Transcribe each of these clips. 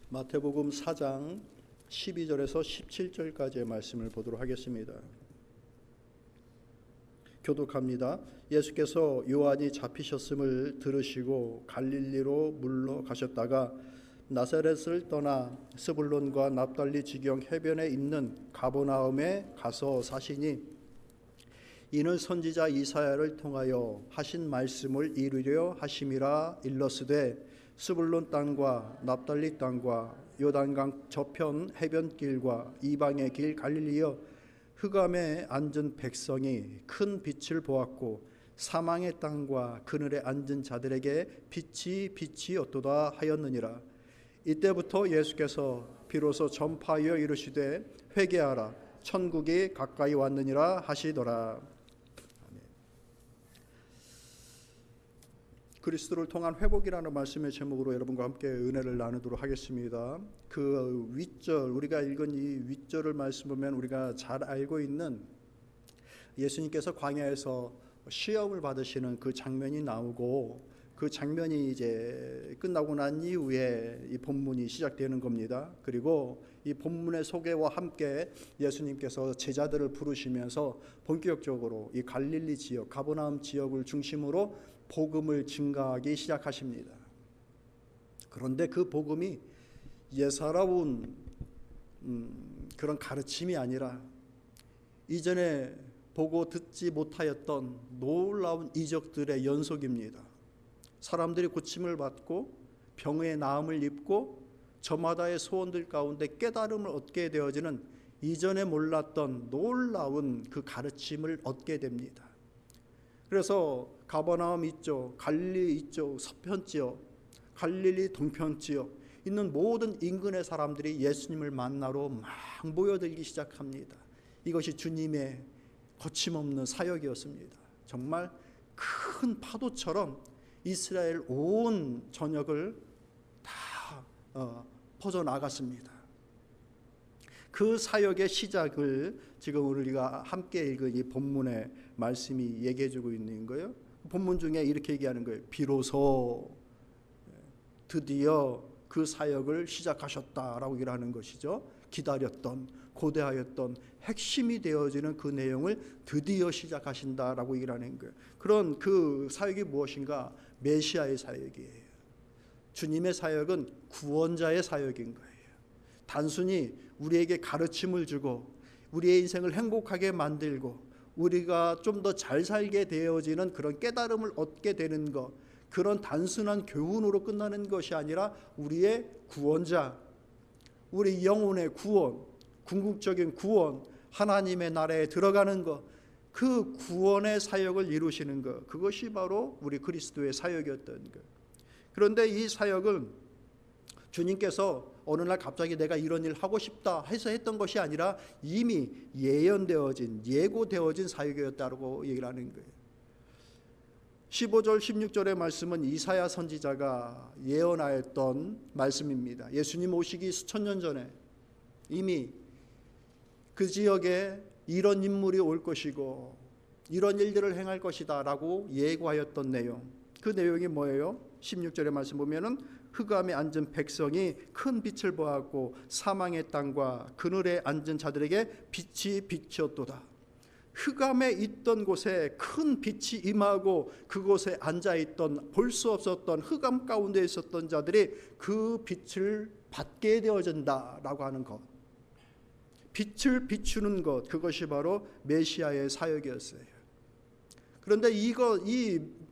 마태복음 4장 12절에서 17절까지의 말씀을 보도록 하겠습니다. 교독합니다. 예수께서 요한이 잡히셨음을 들으시고 갈릴리로 물러가셨다가 나사렛을 떠나 스불론과 납달리 지경 해변에 있는 가버나움에 가서 사시니 이는 선지자 이사야를 통하여 하신 말씀을 이루려 하심이라. 일러스되 스불론 땅과 납달리 땅과 요단강 저편 해변길과 이방의 길 갈릴리여, 흑암에 앉은 백성이 큰 빛을 보았고 사망의 땅과 그늘에 앉은 자들에게 빛이 빛이었도다 하였느니라. 이때부터 예수께서 비로소 전파하여 이르시되 회개하라, 천국이 가까이 왔느니라 하시더라. 그리스도를 통한 회복이라는 말씀의 제목으로 여러분과 함께 은혜를 나누도록 하겠습니다. 그 윗절, 우리가 읽은 이 윗절을 말씀 보면 우리가 잘 알고 있는 예수님께서 광야에서 시험을 받으시는 그 장면이 나오고, 그 장면이 이제 끝나고 난 이후에 이 본문이 시작되는 겁니다. 그리고 이 본문의 소개와 함께 예수님께서 제자들을 부르시면서 본격적으로 이 갈릴리 지역, 가버나움 지역을 중심으로 복음을 증가하기 시작하십니다. 그런데 그 복음이 예사로운 그런 가르침이 아니라 이전에 보고 듣지 못하였던 놀라운 이적들의 연속입니다. 사람들이 고침을 받고 병의 나음을 입고 저마다의 소원들 가운데 깨달음을 얻게 되어지는 이전에 몰랐던 놀라운 그 가르침을 얻게 됩니다. 그래서 가버나움 이쪽, 갈릴리 이쪽 서편 지역, 갈릴리 동편 지역 있는 모든 인근의 사람들이 예수님을 만나러 막 모여들기 시작합니다. 이것이 주님의 거침없는 사역이었습니다. 정말 큰 파도처럼 이스라엘 온 전역을 다 퍼져나갔습니다. 그 사역의 시작을 지금 우리가 함께 읽은 이 본문의 말씀이 얘기해주고 있는 거예요. 본문 중에 이렇게 얘기하는 거예요. 비로소 드디어 그 사역을 시작하셨다라고 얘기하는 것이죠. 기다렸던, 고대하였던 핵심이 되어지는 그 내용을 드디어 시작하신다라고 얘기를 하는 거예요. 그런 그 사역이 무엇인가? 메시아의 사역이에요. 주님의 사역은 구원자의 사역인 거예요. 단순히 우리에게 가르침을 주고 우리의 인생을 행복하게 만들고 우리가 좀 더 잘 살게 되어지는 그런 깨달음을 얻게 되는 것, 그런 단순한 교훈으로 끝나는 것이 아니라 우리의 구원자, 우리 영혼의 구원, 궁극적인 구원, 하나님의 나라에 들어가는 것, 그 구원의 사역을 이루시는 것, 그것이 바로 우리 그리스도의 사역이었던 것. 그런데 이 사역은 주님께서 어느 날 갑자기 내가 이런 일 하고 싶다 해서 했던 것이 아니라 이미 예언되어진, 예고되어진 사역이었다고 얘기를 하는 거예요. 15절 16절의 말씀은 이사야 선지자가 예언하였던 말씀입니다. 예수님 오시기 수천 년 전에 이미 그 지역에 이런 인물이 올 것이고 이런 일들을 행할 것이다 라고 예고하였던 내용, 그 내용이 뭐예요? 16절의 말씀 보면은 흑암에 앉은 백성이 큰 빛을 보았고 사망의 땅과 그늘에 앉은 자들에게 빛이 빛이었도다. 흑암에 있던 곳에 큰 빛이 임하고 그곳에 앉아있던, 볼 수 없었던 흑암 가운데 있었던 자들이 그 빛을 받게 되어진다라고 하는 것, 빛을 비추는 것, 그것이 바로 메시아의 사역이었어요. 그런데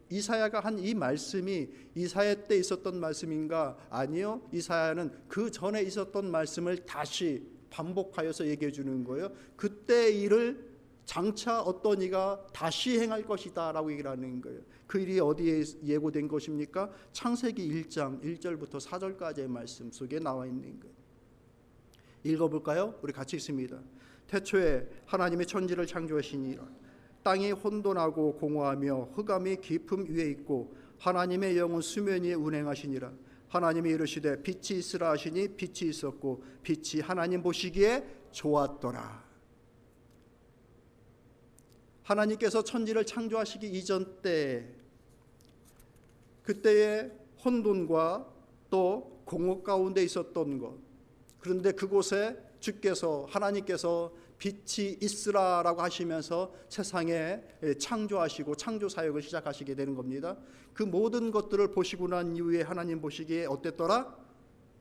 이사야가 한 이 말씀이 이사야 때 있었던 말씀인가? 아니요. 이사야는 그 전에 있었던 말씀을 다시 반복하여서 얘기해 주는 거예요. 그때 일을 장차 어떤 이가 다시 행할 것이다 라고 얘기를 하는 거예요. 그 일이 어디에 예고된 것입니까? 창세기 1장 1절부터 4절까지의 말씀 속에 나와 있는 거예요. 읽어볼까요? 우리 같이 읽습니다. 태초에 하나님이 천지를 창조하시니라. 땅이 혼돈하고 공허하며 흑암이 깊음 위에 있고 하나님의 영은 수면 위에 운행하시니라. 하나님이 이르시되 빛이 있으라 하시니 빛이 있었고 빛이 하나님 보시기에 좋았더라. 하나님께서 천지를 창조하시기 이전 때, 그때의 혼돈과 또 공허 가운데 있었던 것. 그런데 그곳에 주께서 하나님께서 빛이 있으라라고 하시면서 세상에 창조하시고 창조 사역을 시작하시게 되는 겁니다. 그 모든 것들을 보시고 난 이후에 하나님 보시기에 어땠더라?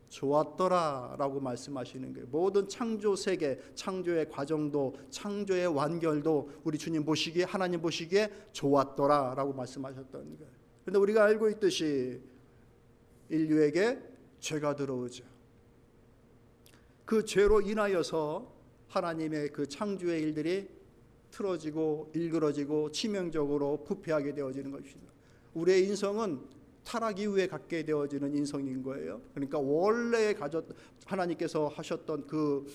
좋았더라라고 말씀하시는 거예요. 모든 창조 세계, 창조의 과정도, 창조의 완결도 우리 주님 보시기에, 하나님 보시기에 좋았더라라고 말씀하셨던 거예요. 그런데 우리가 알고 있듯이 인류에게 죄가 들어오죠. 그 죄로 인하여서 하나님의 그 창조의 일들이 틀어지고 일그러지고 치명적으로 부패하게 되어지는 것입니다. 우리의 인성은 타락 이후에 갖게 되어지는 인성인 거예요. 그러니까 원래 하나님께서 하셨던 그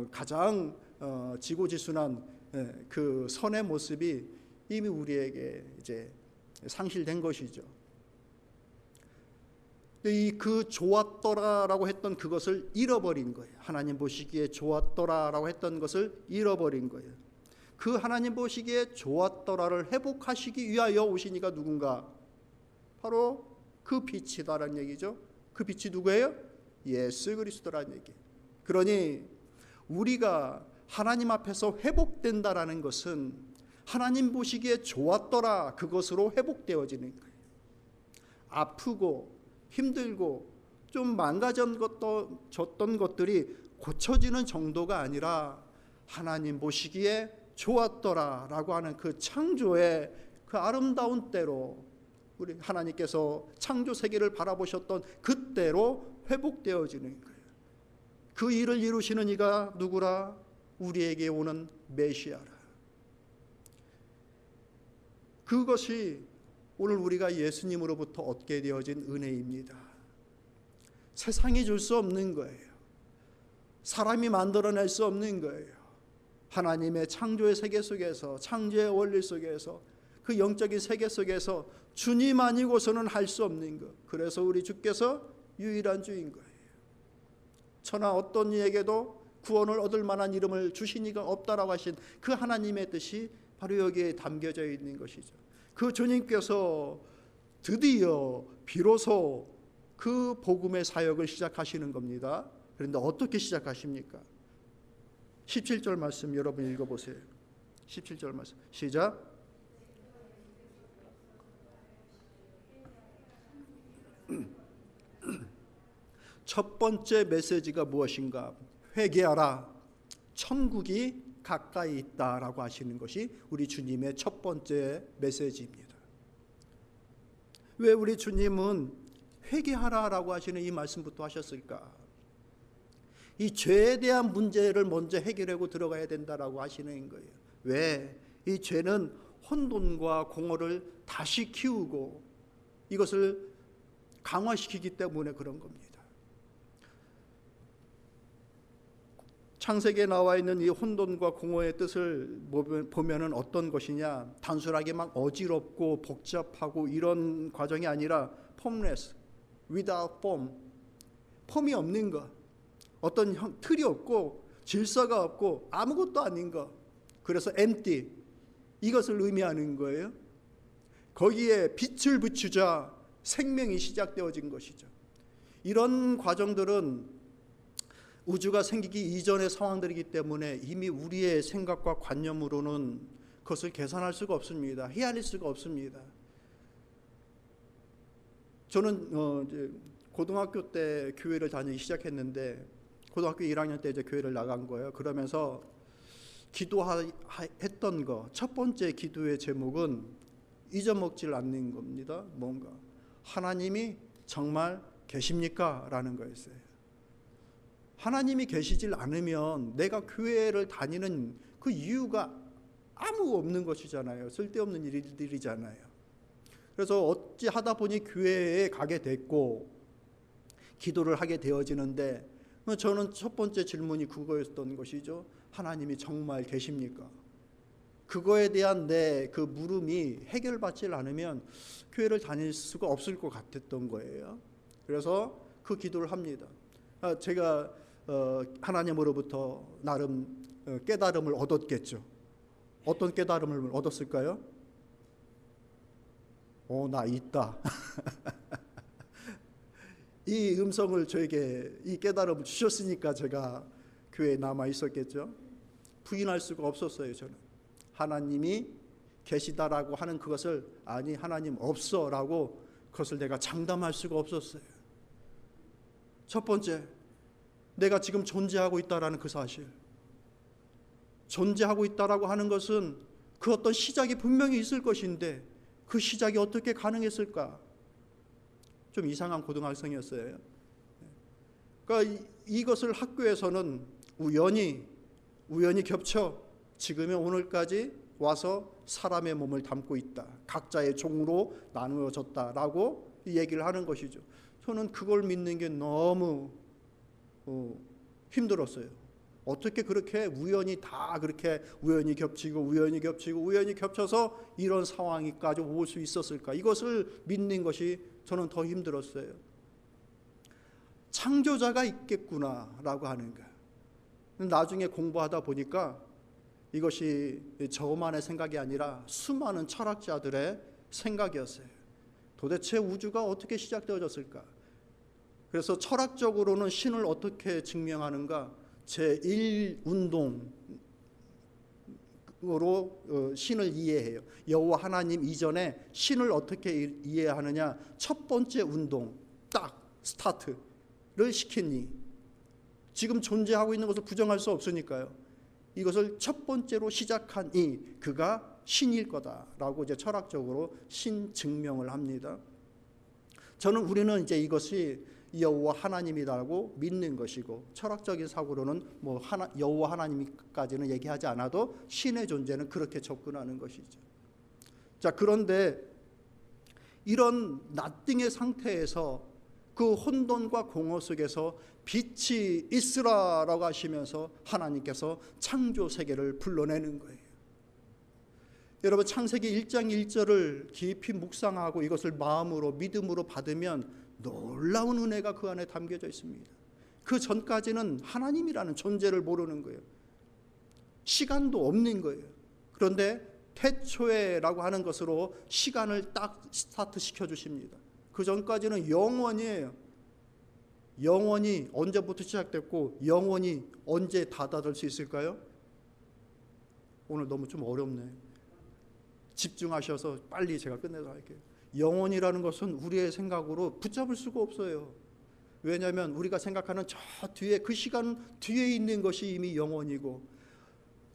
가장 지고지순한 그 선의 모습이 이미 우리에게 이제 상실된 것이죠. 이 그 좋았더라라고 했던 그것을 잃어버린 거예요. 하나님 보시기에 좋았더라라고 했던 것을 잃어버린 거예요. 그 하나님 보시기에 좋았더라를 회복하시기 위하여 오신 이가 누군가? 바로 그 빛이다라는 얘기죠. 그 빛이 누구예요? 예수 그리스도라는 얘기. 그러니 우리가 하나님 앞에서 회복된다라는 것은 하나님 보시기에 좋았더라 그것으로 회복되어지는 거예요. 아프고 힘들고 좀 망가졌던 것들이 고쳐지는 정도가 아니라 하나님 보시기에 좋았더라라고 하는 그 창조의 그 아름다운 때로 우리 하나님께서 창조 세계를 바라보셨던 그때로 회복되어지는 거예요. 그 일을 이루시는 이가 누구라? 우리에게 오는 메시아라. 그것이 오늘 우리가 예수님으로부터 얻게 되어진 은혜입니다. 세상이 줄 수 없는 거예요. 사람이 만들어낼 수 없는 거예요. 하나님의 창조의 세계 속에서, 창조의 원리 속에서, 그 영적인 세계 속에서 주님 아니고서는 할 수 없는 것. 그래서 우리 주께서 유일한 주인 거예요. 천하 어떤 이에게도 구원을 얻을 만한 이름을 주신 이가 없다라고 하신 그 하나님의 뜻이 바로 여기에 담겨져 있는 것이죠. 그 주님께서 드디어 비로소 그 복음의 사역을 시작하시는 겁니다. 그런데 어떻게 시작하십니까? 17절 말씀 여러분 읽어보세요. 17절 말씀 시작. 첫 번째 메시지가 무엇인가? 회개하라. 천국이 가까이 있다라고 하시는 것이 우리 주님의 첫 번째 메시지입니다. 왜 우리 주님은 회개하라라고 하시는 이 말씀부터 하셨을까? 이 죄에 대한 문제를 먼저 해결하고 들어가야 된다라고 하시는 거예요. 왜? 이 죄는 혼돈과 공허를 다시 키우고 이것을 강화시키기 때문에 그런 겁니다. 창세기에 나와 있는 이 혼돈과 공허의 뜻을 보면은 어떤 것이냐? 단순하게 막 어지럽고 복잡하고 이런 과정이 아니라 formless, without form, 폼이 없는 것, 어떤 틀이 없고 질서가 없고 아무것도 아닌 것. 그래서 empty, 이것을 의미하는 거예요. 거기에 빛을 비추자 생명이 시작되어진 것이죠. 이런 과정들은 우주가 생기기 이전의 상황들이기 때문에 이미 우리의 생각과 관념으로는 그것을 계산할 수가 없습니다. 헤아릴 수가 없습니다. 저는 이제 고등학교 때 교회를 다니기 시작했는데 고등학교 1학년 때 이제 교회를 나간 거예요. 그러면서 기도했던 거, 첫 번째 기도의 제목은 잊어먹질 않는 겁니다. 뭔가 하나님이 정말 계십니까? 라는 거였어요. 하나님이 계시질 않으면 내가 교회를 다니는 그 이유가 아무 없는 것이잖아요. 쓸데없는 일들이잖아요. 그래서 어찌 하다 보니 교회에 가게 됐고 기도를 하게 되어지는데 저는 첫 번째 질문이 그거였던 것이죠. 하나님이 정말 계십니까? 그거에 대한 내 그 물음이 해결받지 않으면 교회를 다닐 수가 없을 것 같았던 거예요. 그래서 그 기도를 합니다. 제가 하나님으로부터 나름 깨달음을 얻었겠죠. 어떤 깨달음을 얻었을까요? 나 있다. 이 음성을 저에게 이 깨달음을 주셨으니까 제가 교회에 남아 있었겠죠. 부인할 수가 없었어요. 저는 하나님이 계시다라고 하는 그것을 아니 하나님 없어라고 그것을 내가 장담할 수가 없었어요. 첫 번째, 내가 지금 존재하고 있다라는 그 사실. 존재하고 있다라고 하는 것은 그 어떤 시작이 분명히 있을 것인데 그 시작이 어떻게 가능했을까? 좀 이상한 고등학생이었어요. 그러니까 이것을 학교에서는 우연히 겹쳐 지금의 오늘까지 와서 사람의 몸을 담고 있다. 각자의 종으로 나누어졌다라고 얘기를 하는 것이죠. 저는 그걸 믿는 게 너무 힘들었어요. 어떻게 그렇게 우연히 다 그렇게 우연히 겹쳐서 이런 상황이까지 올 수 있었을까? 이것을 믿는 것이 저는 더 힘들었어요. 창조자가 있겠구나라고 하는 거. 나중에 공부하다 보니까 이것이 저만의 생각이 아니라 수많은 철학자들의 생각이었어요. 도대체 우주가 어떻게 시작되어졌을까? 그래서 철학적으로는 신을 어떻게 증명하는가? 제1운동으로 신을 이해해요. 여호와 하나님 이전에 신을 어떻게 이해하느냐? 첫 번째 운동, 딱 스타트를 시키니 지금 존재하고 있는 것을 부정할 수 없으니까요. 이것을 첫 번째로 시작한 그가 신일 거다라고 이제 철학적으로 신 증명을 합니다. 우리는 이제 이것이 여호와 하나님이라고 믿는 것이고 철학적인 사고로는 여호와 하나님까지는 얘기하지 않아도 신의 존재는 그렇게 접근하는 것이죠. 자, 그런데 이런 나띵의 상태에서 그 혼돈과 공허 속에서 빛이 있으라라고 하시면서 하나님께서 창조 세계를 불러내는 거예요. 여러분, 창세기 1장 1절을 깊이 묵상하고 이것을 마음으로 믿음으로 받으면 놀라운 은혜가 그 안에 담겨져 있습니다. 그 전까지는 하나님이라는 존재를 모르는 거예요. 시간도 없는 거예요. 그런데 태초에라고 하는 것으로 시간을 딱 스타트 시켜주십니다. 그 전까지는 영원이에요. 영원히 언제부터 시작됐고 영원히 언제 다다를 수 있을까요? 오늘 너무 좀 어렵네. 집중하셔서 빨리 제가 끝내도록 할게요. 영원이라는 것은 우리의 생각으로 붙잡을 수가 없어요. 왜냐하면 우리가 생각하는 저 뒤에 그 시간 뒤에 있는 것이 이미 영원이고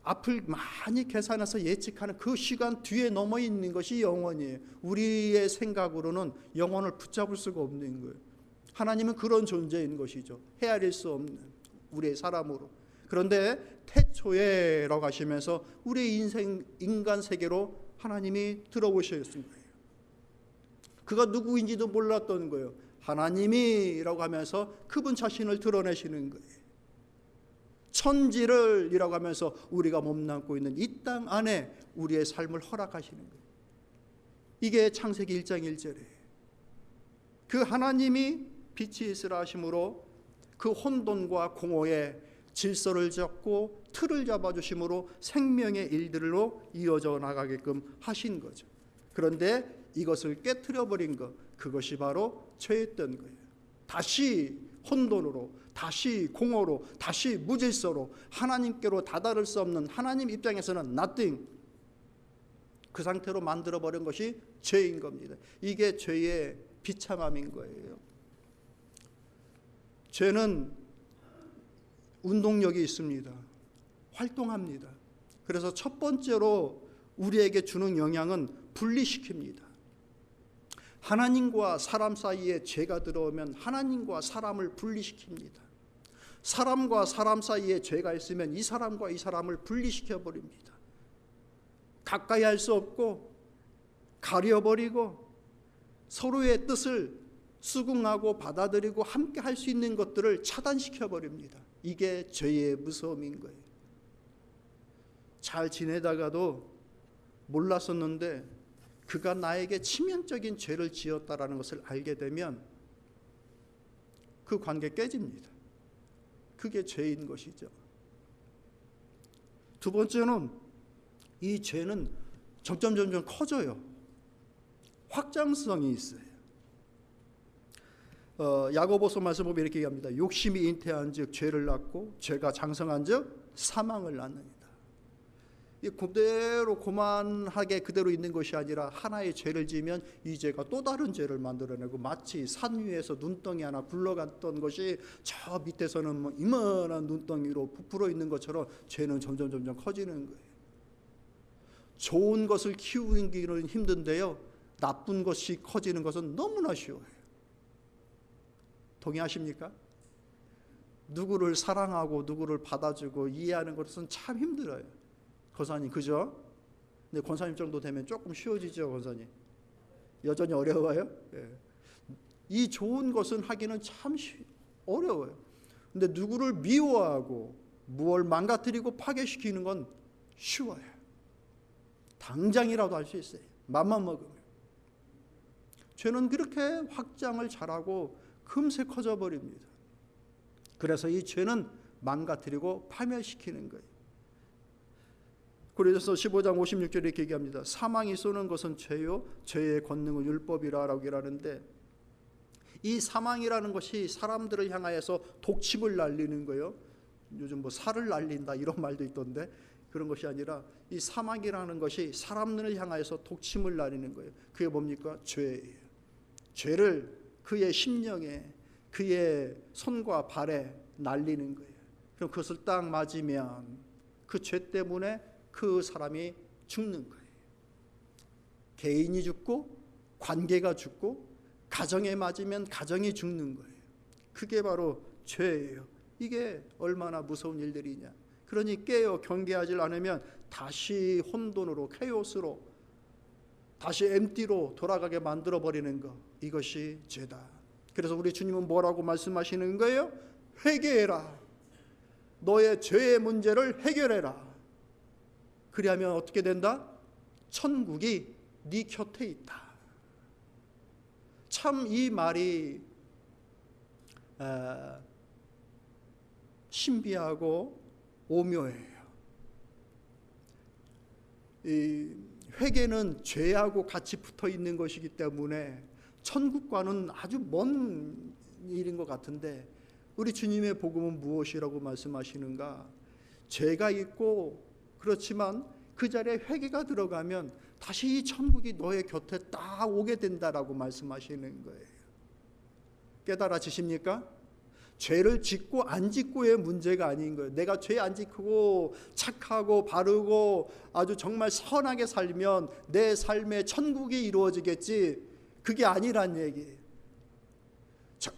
앞을 많이 계산해서 예측하는 그 시간 뒤에 넘어 있는 것이 영원이에요. 우리의 생각으로는 영원을 붙잡을 수가 없는 거예요. 하나님은 그런 존재인 것이죠. 헤아릴 수 없는 우리의 사람으로. 그런데 태초에라고 하시면서 우리의 인간 세계로 하나님이 들어오셨던 거예요. 그가 누구인지도 몰랐던 거예요. 하나님이라고 하면서 그분 자신을 드러내시는 거예요. 천지를 이라고 하면서 우리가 몸담고 있는 이 땅 안에 우리의 삶을 허락하시는 거예요. 이게 창세기 1장 1절이에요. 그 하나님이 빛이 있으라 하심으로 그 혼돈과 공허의 질서를 잡고 틀을 잡아주심으로 생명의 일들로 이어져 나가게끔 하신 거죠. 그런데 이것을 깨트려 버린 것, 그것이 바로 죄였던 거예요. 다시 혼돈으로, 다시 공허로, 다시 무질서로 하나님께로 다다를 수 없는 하나님 입장에서는 nothing, 그 상태로 만들어버린 것이 죄인 겁니다. 이게 죄의 비참함인 거예요. 죄는 운동력이 있습니다. 활동합니다. 그래서 첫 번째로 우리에게 주는 영향은 분리시킵니다. 하나님과 사람 사이에 죄가 들어오면 하나님과 사람을 분리시킵니다. 사람과 사람 사이에 죄가 있으면 이 사람과 이 사람을 분리시켜버립니다. 가까이 할 수 없고 가려버리고 서로의 뜻을 수긍하고 받아들이고 함께 할 수 있는 것들을 차단시켜버립니다. 이게 죄의 무서움인 거예요. 잘 지내다가도 몰랐었는데 그가 나에게 치명적인 죄를 지었다라는 것을 알게 되면 그 관계 깨집니다. 그게 죄인 것이죠. 두 번째는 이 죄는 점점 커져요. 확장성이 있어요. 야고보서 말씀 보면 이렇게 얘기합니다. 욕심이 잉태한즉 죄를 낳고 죄가 장성한즉 사망을 낳느니라. 이 그대로 고만하게 그대로 있는 것이 아니라 하나의 죄를 지으면 이 죄가 또 다른 죄를 만들어내고, 마치 산 위에서 눈덩이 하나 굴러갔던 것이 저 밑에서는 뭐 이만한 눈덩이로 부풀어 있는 것처럼 죄는 점점 커지는 거예요. 좋은 것을 키우기는 힘든데요, 나쁜 것이 커지는 것은 너무나 쉬워요. 동의하십니까? 누구를 사랑하고 누구를 받아주고 이해하는 것은 참 힘들어요. 권사님, 그죠? 근데 권사님 정도 되면 조금 쉬워지죠, 권사님? 여전히 어려워요? 예. 이 좋은 것은 하기는 참 어려워요. 근데 누구를 미워하고 무엇을 망가뜨리고 파괴시키는 건 쉬워요. 당장이라도 할 수 있어요. 맘만 먹으면. 죄는 그렇게 확장을 잘하고 금세 커져 버립니다. 그래서 이 죄는 망가뜨리고 파멸시키는 거예요. 고린도서 15장 56절에 이렇게 얘기합니다. 사망이 쏘는 것은 죄요 죄의 권능은 율법이라라고 얘기하는데, 이 사망이라는 것이 사람들을 향하여서 독침을 날리는 거예요. 요즘 뭐 살을 날린다 이런 말도 있던데, 그런 것이 아니라 이 사망이라는 것이 사람들을 향하여서 독침을 날리는 거예요. 그게 뭡니까? 죄예요. 죄를 그의 심령에, 그의 손과 발에 날리는 거예요. 그럼 그것을 딱 맞으면 그 죄 때문에 그 사람이 죽는 거예요. 개인이 죽고 관계가 죽고 가정에 맞으면 가정이 죽는 거예요. 그게 바로 죄예요. 이게 얼마나 무서운 일들이냐. 그러니 깨어 경계하지 않으면 다시 혼돈으로, 케오스로, 다시 엠티로 돌아가게 만들어버리는 것, 이것이 죄다. 그래서 우리 주님은 뭐라고 말씀하시는 거예요? 회개해라. 너의 죄의 문제를 해결해라. 그리하면 어떻게 된다? 천국이 네 곁에 있다. 참 이 말이 신비하고 오묘해요. 이 회개는 죄하고 같이 붙어 있는 것이기 때문에 천국과는 아주 먼 일인 것 같은데, 우리 주님의 복음은 무엇이라고 말씀하시는가? 죄가 있고 그렇지만 그 자리에 회개가 들어가면 다시 이 천국이 너의 곁에 딱 오게 된다라고 말씀하시는 거예요. 깨달아지십니까? 죄를 짓고 안 짓고의 문제가 아닌 거예요. 내가 죄 안 짓고 착하고 바르고 아주 정말 선하게 살면 내 삶에 천국이 이루어지겠지, 그게 아니란 얘기예요.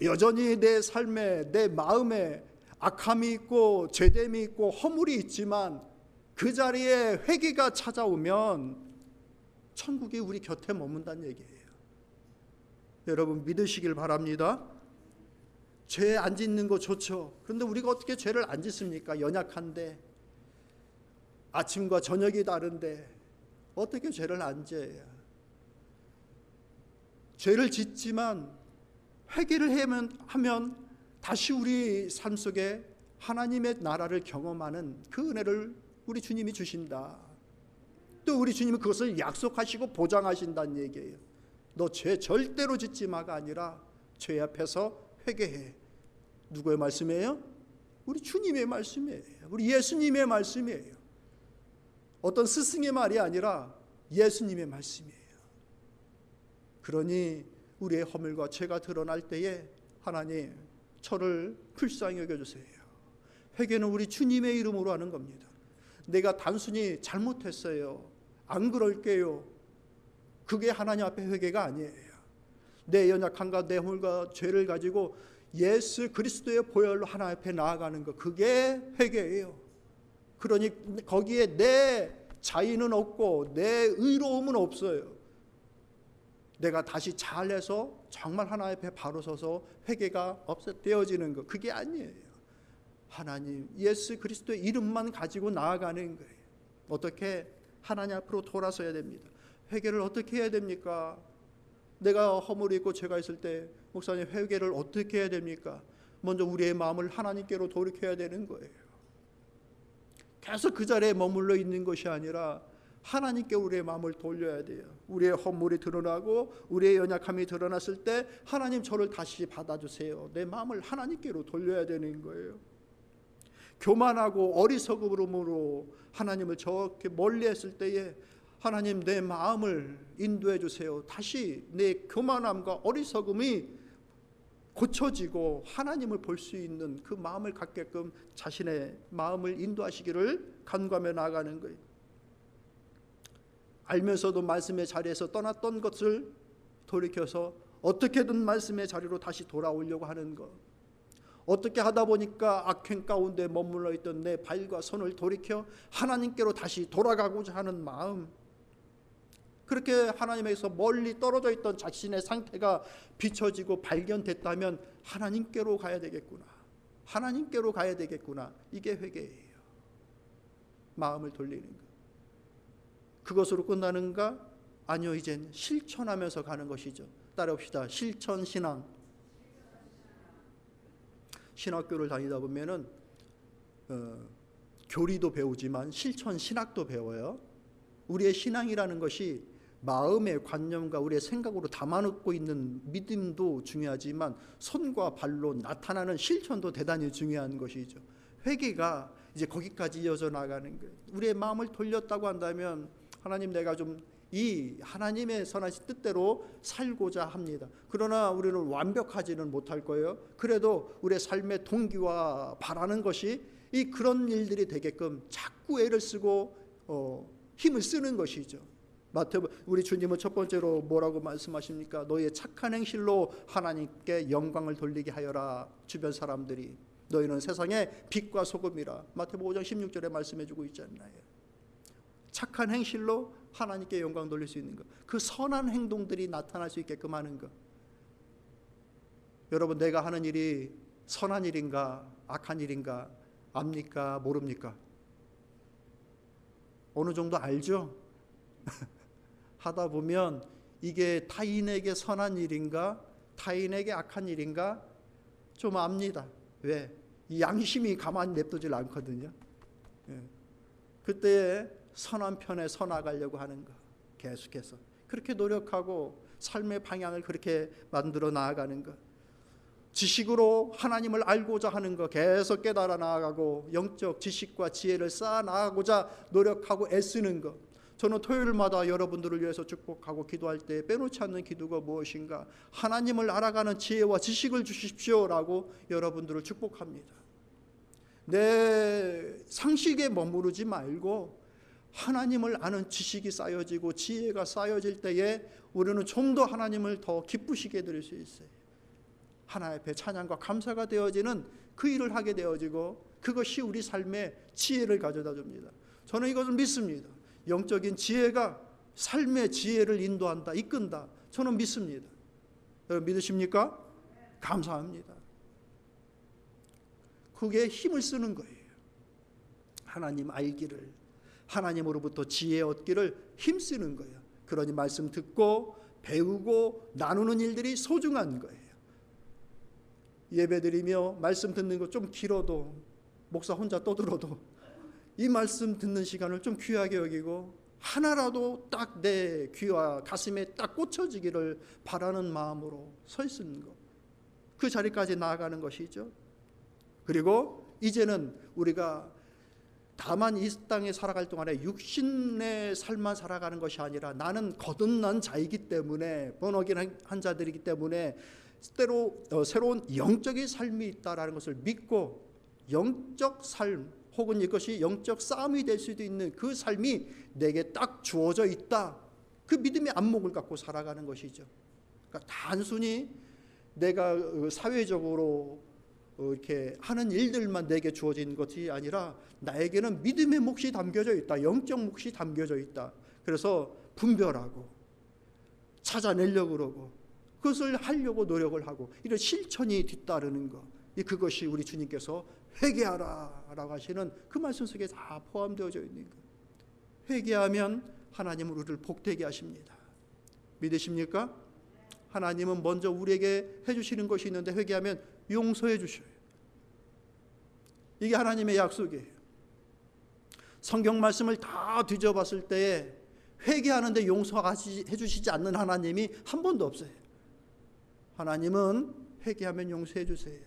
여전히 내 삶에, 내 마음에 악함이 있고 죄됨이 있고 허물이 있지만 그 자리에 회개가 찾아오면 천국이 우리 곁에 머문다는 얘기예요. 여러분 믿으시길 바랍니다. 죄 안 짓는 거 좋죠. 그런데 우리가 어떻게 죄를 안 짓습니까? 연약한데, 아침과 저녁이 다른데 어떻게 죄를 안 져요? 죄를 짓지만 회개를 하면 다시 우리 삶 속에 하나님의 나라를 경험하는 그 은혜를 우리 주님이 주신다. 또 우리 주님은 그것을 약속하시고 보장하신다는 얘기예요. 너 죄 절대로 짓지 마가 아니라 죄 앞에서 회개해. 누구의 말씀이에요? 우리 주님의 말씀이에요. 우리 예수님의 말씀이에요. 어떤 스승의 말이 아니라 예수님의 말씀이에요. 그러니 우리의 허물과 죄가 드러날 때에 하나님 저를 불쌍히 여겨주세요. 회개는 우리 주님의 이름으로 하는 겁니다. 내가 단순히 잘못했어요, 안 그럴게요, 그게 하나님 앞에 회개가 아니에요. 내 연약함과 내 허물과 죄를 가지고 예수 그리스도의 보혈로 하나님 앞에 나아가는 것, 그게 회개예요. 그러니 거기에 내 자의는 없고 내 의로움은 없어요. 내가 다시 잘해서 정말 하나님 앞에 바로 서서 회개가 없어되어지는 것, 그게 아니에요. 하나님 예수 그리스도의 이름만 가지고 나아가는 거예요. 어떻게? 하나님 앞으로 돌아서야 됩니다. 회개를 어떻게 해야 됩니까? 내가 허물이 있고 죄가 있을 때 목사님 회개를 어떻게 해야 됩니까? 먼저 우리의 마음을 하나님께로 돌이켜야 되는 거예요. 계속 그 자리에 머물러 있는 것이 아니라 하나님께 우리의 마음을 돌려야 돼요. 우리의 허물이 드러나고 우리의 연약함이 드러났을 때 하나님 저를 다시 받아주세요. 내 마음을 하나님께로 돌려야 되는 거예요. 교만하고 어리석음으로 하나님을 저렇게 멀리했을 때에 하나님 내 마음을 인도해 주세요. 다시 내 교만함과 어리석음이 고쳐지고 하나님을 볼 수 있는 그 마음을 갖게끔 자신의 마음을 인도하시기를 간구하며 나아가는 거예요. 알면서도 말씀의 자리에서 떠났던 것을 돌이켜서 어떻게든 말씀의 자리로 다시 돌아오려고 하는 것, 어떻게 하다 보니까 악행 가운데 머물러 있던 내 발과 손을 돌이켜 하나님께로 다시 돌아가고자 하는 마음, 그렇게 하나님에게서 멀리 떨어져 있던 자신의 상태가 비춰지고 발견됐다면 하나님께로 가야 되겠구나, 하나님께로 가야 되겠구나. 이게 회개예요. 마음을 돌리는 것. 그것으로 끝나는가? 아니요, 이젠 실천하면서 가는 것이죠. 따라합시다. 실천신앙. 신학교를 다니다 보면은 교리도 배우지만 실천신학도 배워요. 우리의 신앙이라는 것이 마음의 관념과 우리의 생각으로 담아놓고 있는 믿음도 중요하지만 손과 발로 나타나는 실천도 대단히 중요한 것이죠. 회개가 이제 거기까지 이어져 나가는 거예요. 우리의 마음을 돌렸다고 한다면 하나님, 내가 좀 이 하나님의 선하신 뜻대로 살고자 합니다. 그러나 우리는 완벽하지는 못할 거예요. 그래도 우리의 삶의 동기와 바라는 것이 이 그런 일들이 되게끔 자꾸 애를 쓰고 힘을 쓰는 것이죠. 우리 주님은 첫 번째로 뭐라고 말씀하십니까? 너희의 착한 행실로 하나님께 영광을 돌리게 하여라. 주변 사람들이 너희는 세상의 빛과 소금이라. 마태복음 5장 16절에 말씀해주고 있지 않나요? 착한 행실로 하나님께 영광 돌릴 수 있는 것, 그 선한 행동들이 나타날 수 있게끔 하는 것. 여러분, 내가 하는 일이 선한 일인가 악한 일인가 압니까? 모릅니까? 어느 정도 알죠? 하다 보면 이게 타인에게 선한 일인가 타인에게 악한 일인가 좀 압니다. 왜? 이 양심이 가만히 냅두질 않거든요. 그때 선한 편에 서 나가려고 하는 거, 계속해서 그렇게 노력하고 삶의 방향을 그렇게 만들어 나아가는 것, 지식으로 하나님을 알고자 하는 것, 계속 깨달아 나아가고 영적 지식과 지혜를 쌓아 나가고자 노력하고 애쓰는 것. 저는 토요일마다 여러분들을 위해서 축복하고 기도할 때 빼놓지 않는 기도가 무엇인가? 하나님을 알아가는 지혜와 지식을 주십시오라고 여러분들을 축복합니다. 내 상식에 머무르지 말고 하나님을 아는 지식이 쌓여지고 지혜가 쌓여질 때에 우리는 좀 더 하나님을 더 기쁘시게 드릴 수 있어요. 하나님 앞에 찬양과 감사가 되어지는 그 일을 하게 되어지고 그것이 우리 삶의 지혜를 가져다 줍니다. 저는 이것을 믿습니다. 영적인 지혜가 삶의 지혜를 인도한다, 이끈다. 저는 믿습니다. 여러분 믿으십니까? 감사합니다. 그게 힘을 쓰는 거예요. 하나님 알기를, 하나님으로부터 지혜 얻기를 힘쓰는 거예요. 그러니 말씀 듣고 배우고 나누는 일들이 소중한 거예요. 예배드리며 말씀 듣는 거 좀 길어도, 목사 혼자 떠들어도 이 말씀 듣는 시간을 좀 귀하게 여기고 하나라도 딱 내 귀와 가슴에 딱 꽂혀지기를 바라는 마음으로 서 있는 것, 그 자리까지 나아가는 것이죠. 그리고 이제는 우리가 다만 이 땅에 살아갈 동안에 육신의 삶만 살아가는 것이 아니라 나는 거듭난 자이기 때문에, 번역인 한 자들이기 때문에 때로 새로운 영적인 삶이 있다라는 것을 믿고 영적 삶 혹은 이것이 영적 싸움이 될 수도 있는 그 삶이 내게 딱 주어져 있다. 그 믿음의 안목을 갖고 살아가는 것이죠. 그러니까 단순히 내가 사회적으로 이렇게 하는 일들만 내게 주어진 것이 아니라 나에게는 믿음의 몫이 담겨져 있다. 영적 몫이 담겨져 있다. 그래서 분별하고 찾아내려고 그러고 그것을 하려고 노력을 하고 이런 실천이 뒤따르는 것, 그것이 우리 주님께서 회개하라 라고 하시는 그 말씀 속에 다 포함되어져 있는 것. 회개하면 하나님은 우리를 복되게 하십니다. 믿으십니까? 하나님은 먼저 우리에게 해주시는 것이 있는데 회개하면 용서해 주셔요. 이게 하나님의 약속이에요. 성경 말씀을 다 뒤져봤을 때에 회개하는데 용서해 주시지 않는 하나님이 한 번도 없어요. 하나님은 회개하면 용서해 주세요.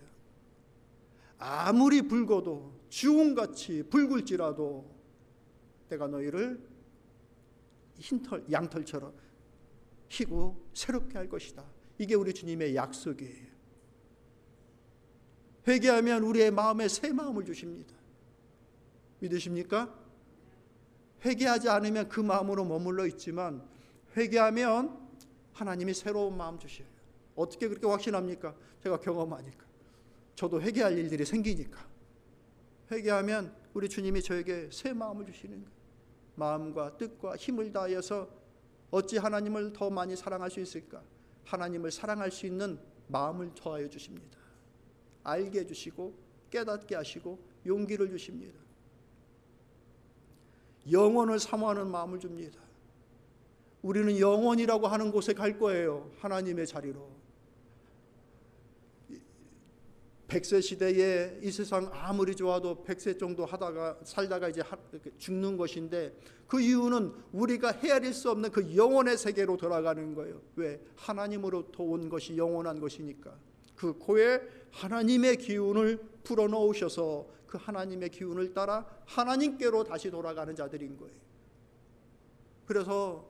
아무리 붉어도 주홍같이 붉을지라도 내가 너희를 양털처럼 희고 새롭게 할 것이다. 이게 우리 주님의 약속이에요. 회개하면 우리의 마음에 새 마음을 주십니다. 믿으십니까? 회개하지 않으면 그 마음으로 머물러 있지만 회개하면 하나님이 새로운 마음 주셔요. 어떻게 그렇게 확신합니까? 제가 경험하니까. 저도 회개할 일들이 생기니까. 회개하면 우리 주님이 저에게 새 마음을 주시는 거예요. 마음과 뜻과 힘을 다하여서 어찌 하나님을 더 많이 사랑할 수 있을까? 하나님을 사랑할 수 있는 마음을 더하여 주십니다. 알게 해주시고 깨닫게 하시고 용기를 주십니다. 영원을 사모하는 마음을 줍니다. 우리는 영원이라고 하는 곳에 갈 거예요. 하나님의 자리로. 100세 시대에 이 세상 아무리 좋아도 100세 정도 살다가 이제 죽는 것인데, 그 이유는 우리가 헤아릴 수 없는 그 영혼의 세계로 돌아가는 거예요. 왜? 하나님으로부터 온 것이 영원한 것이니까. 그 코에 하나님의 기운을 불어넣으셔서 그 하나님의 기운을 따라 하나님께로 다시 돌아가는 자들인 거예요. 그래서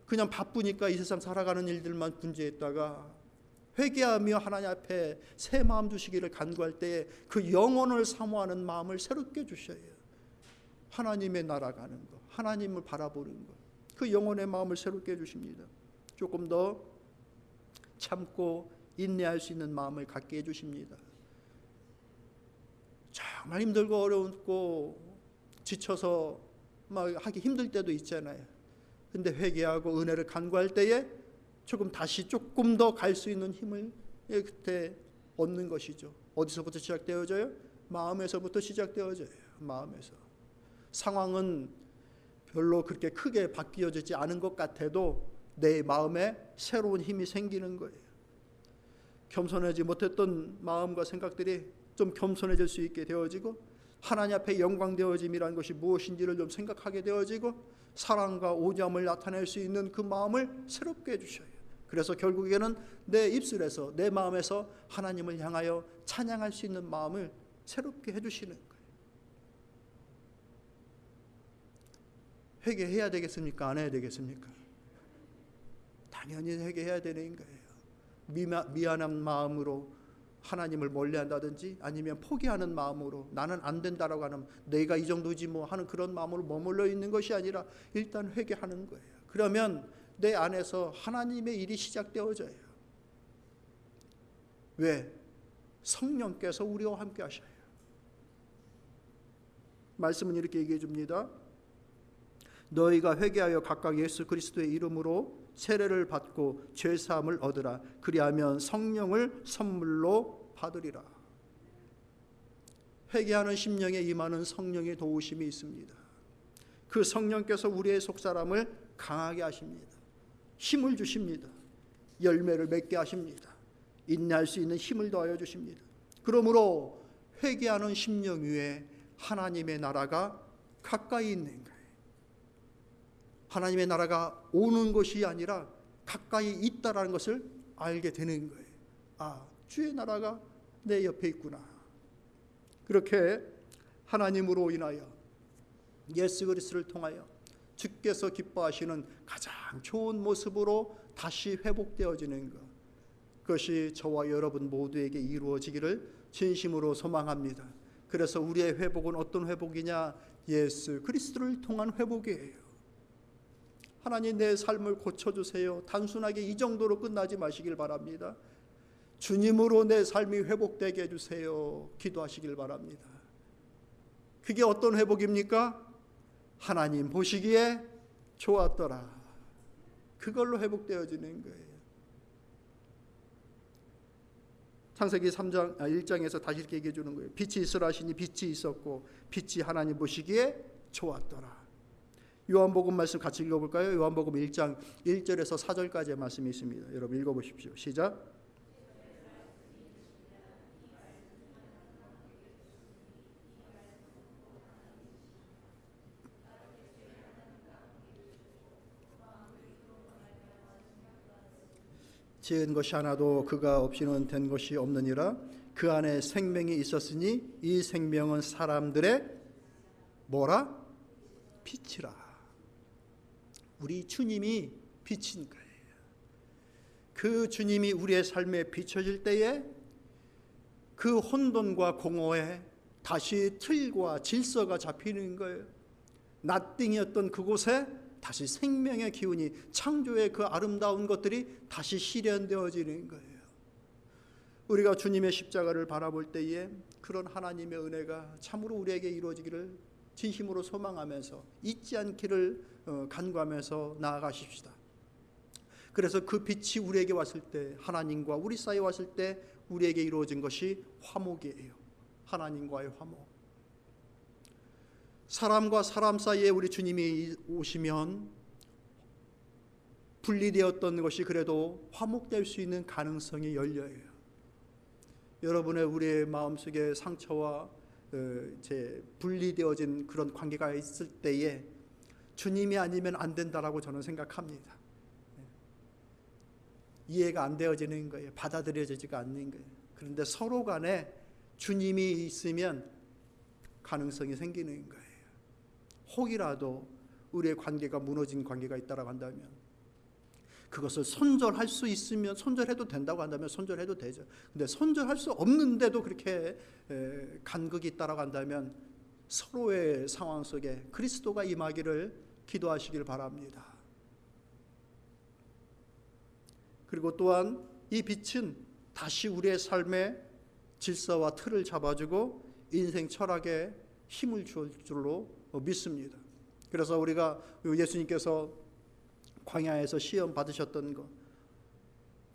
그냥 바쁘니까 이 세상 살아가는 일들만 분주했다가 회개하며 하나님 앞에 새 마음 주시기를 간구할 때에 그 영혼을 사모하는 마음을 새롭게 주셔요. 하나님의 나라 가는 것, 하나님을 바라보는 것, 그 영혼의 마음을 새롭게 주십니다. 조금 더 참고 인내할 수 있는 마음을 갖게 해주십니다. 정말 힘들고 어렵고 지쳐서 막 하기 힘들 때도 있잖아요. 근데 회개하고 은혜를 간구할 때에 다시 조금 더 갈 수 있는 힘을 그때 얻는 것이죠. 어디서부터 시작되어져요? 마음에서부터 시작되어져요. 마음에서. 상황은 별로 그렇게 크게 바뀌어지지 않은 것 같아도 내 마음에 새로운 힘이 생기는 거예요. 겸손하지 못했던 마음과 생각들이 좀 겸손해질 수 있게 되어지고, 하나님 앞에 영광되어짐이라는 것이 무엇인지를 좀 생각하게 되어지고, 사랑과 오념을 나타낼 수 있는 그 마음을 새롭게 해주셔요. 그래서 결국에는 내 입술에서, 내 마음에서 하나님을 향하여 찬양할 수 있는 마음을 새롭게 해주시는 거예요. 회개해야 되겠습니까? 안 해야 되겠습니까? 당연히 회개해야 되는 거예요. 미안한 마음으로 하나님을 멀리한다든지 아니면 포기하는 마음으로 나는 안 된다라고 하는, 내가 이 정도지 뭐 하는 그런 마음으로 머물러 있는 것이 아니라 일단 회개하는 거예요. 그러면 내 안에서 하나님의 일이 시작되어져요. 왜? 성령께서 우리와 함께 하셔요. 말씀은 이렇게 얘기해 줍니다. 너희가 회개하여 각각 예수 그리스도의 이름으로 세례를 받고 죄사함을 얻으라. 그리하면 성령을 선물로 받으리라. 회개하는 심령에 임하는 성령의 도우심이 있습니다. 그 성령께서 우리의 속사람을 강하게 하십니다. 힘을 주십니다. 열매를 맺게 하십니다. 인내할 수 있는 힘을 더하여 주십니다. 그러므로 회개하는 심령 위에 하나님의 나라가 가까이 있는 거예요. 하나님의 나라가 오는 것이 아니라 가까이 있다라는 것을 알게 되는 거예요. 아, 주의 나라가 내 옆에 있구나. 그렇게 하나님으로 인하여 예수 그리스도를 통하여 주께서 기뻐하시는 가장 좋은 모습으로 다시 회복되어지는 것, 그것이 저와 여러분 모두에게 이루어지기를 진심으로 소망합니다. 그래서 우리의 회복은 어떤 회복이냐? 예수 그리스도를 통한 회복이에요. 하나님, 내 삶을 고쳐주세요. 단순하게 이 정도로 끝나지 마시길 바랍니다. 주님으로 내 삶이 회복되게 해주세요. 기도하시길 바랍니다. 그게 어떤 회복입니까? 하나님 보시기에 좋았더라. 그걸로 회복되어지는 거예요. 창세기 1장에서 다시 이렇게 얘기해 주는 거예요. 빛이 있으라 하시니 빛이 있었고 빛이 하나님 보시기에 좋았더라. 요한복음 말씀 같이 읽어볼까요? 요한복음 1장 1절에서 4절까지의 말씀이 있습니다. 여러분 읽어보십시오. 시작. 지은 것이 하나도 그가 없이는 된 것이 없느니라. 그 안에 생명이 있었으니 이 생명은 사람들의 뭐라? 빛이라. 우리 주님이 빛인 거예요. 그 주님이 우리의 삶에 비춰질 때에 그 혼돈과 공허에 다시 틀과 질서가 잡히는 거예요. 낫띵이었던 그곳에 다시 생명의 기운이, 창조의 그 아름다운 것들이 다시 실현되어지는 거예요. 우리가 주님의 십자가를 바라볼 때에 그런 하나님의 은혜가 참으로 우리에게 이루어지기를 진심으로 소망하면서 잊지 않기를 간구하면서 나아가십시다. 그래서 그 빛이 우리에게 왔을 때, 하나님과 우리 사이에 왔을 때 우리에게 이루어진 것이 화목이에요. 하나님과의 화목. 사람과 사람 사이에 우리 주님이 오시면 분리되었던 것이 그래도 화목될 수 있는 가능성이 열려요. 여러분의 우리의 마음속에 상처와 분리되어진 그런 관계가 있을 때에 주님이 아니면 안 된다라고 저는 생각합니다. 이해가 안 되어지는 거예요. 받아들여지지가 않는 거예요. 그런데 서로 간에 주님이 있으면 가능성이 생기는 거예요. 혹이라도 우리의 관계가 무너진 관계가 있다고 한다면 그것을 손절할 수 있으면, 손절해도 된다고 한다면 손절해도 되죠. 근데 손절할 수 없는데도 그렇게 간극이 있다고 한다면 서로의 상황 속에 그리스도가 임하기를 기도하시길 바랍니다. 그리고 또한 이 빛은 다시 우리의 삶의 질서와 틀을 잡아주고 인생 철학에 힘을 줄 줄로 믿습니다. 그래서 우리가 예수님께서 광야에서 시험 받으셨던 것,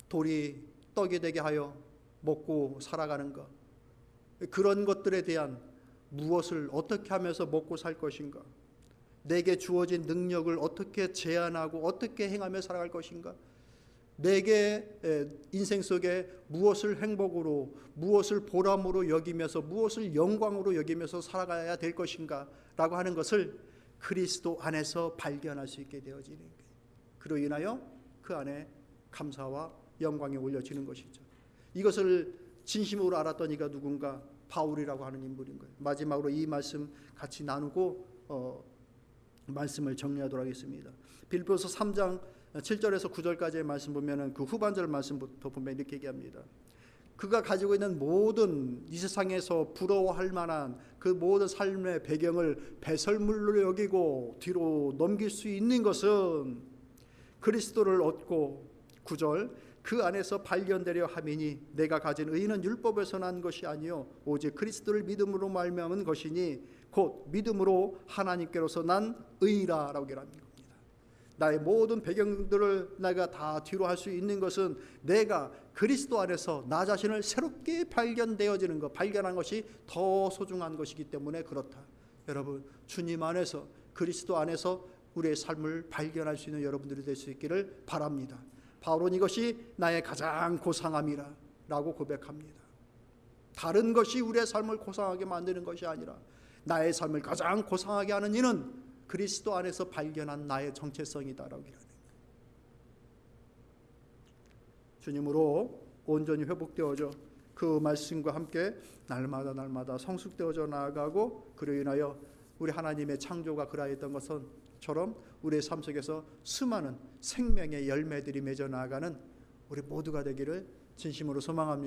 돌이 떡이 되게 하여 먹고 살아가는 것, 그런 것들에 대한 무엇을 어떻게 하면서 먹고 살 것인가, 내게 주어진 능력을 어떻게 제한하고 어떻게 행하며 살아갈 것인가, 내게 인생 속에 무엇을 행복으로, 무엇을 보람으로 여기면서, 무엇을 영광으로 여기면서 살아가야 될 것인가 라고 하는 것을 그리스도 안에서 발견할 수 있게 되어지는 거예요. 그로 인하여 그 안에 감사와 영광이 올려지는 것이죠. 이것을 진심으로 알았던 이가 누군가? 바울이라고 하는 인물인 거예요. 마지막으로 이 말씀 같이 나누고 말씀을 정리하도록 하겠습니다. 빌립보서 3장 7절에서 9절까지의 말씀 보면은 그 후반절 말씀부터 보면 이렇게 얘기합니다. 그가 가지고 있는 모든 이 세상에서 부러워할 만한 그 모든 삶의 배경을 배설물로 여기고 뒤로 넘길 수 있는 것은 그리스도를 얻고, 9절, 그 안에서 발견되려 함이니 내가 가진 의는 율법에서 난 것이 아니요 오직 그리스도를 믿음으로 말미암은 것이니 곧 믿음으로 하나님께로서 난 의라라고 얘기합니다. 나의 모든 배경들을 내가 다 뒤로 할 수 있는 것은 내가 그리스도 안에서 나 자신을 새롭게 발견되어지는 것, 발견한 것이 더 소중한 것이기 때문에 그렇다. 여러분, 주님 안에서, 그리스도 안에서 우리의 삶을 발견할 수 있는 여러분들이 될 수 있기를 바랍니다. 바울은 이것이 나의 가장 고상함이라 라고 고백합니다. 다른 것이 우리의 삶을 고상하게 만드는 것이 아니라 나의 삶을 가장 고상하게 하는 이는 그리스도 안에서 발견한 나의 정체성이다라고 하는 거예요. 주님으로 온전히 회복되어져 그 말씀과 함께 날마다 성숙되어져 나아가고, 그로 인하여 우리 하나님의 창조가 그러했던 것처럼 우리의 삶 속에서 수많은 생명의 열매들이 맺어 나아가는 우리 모두가 되기를 진심으로 소망합니다.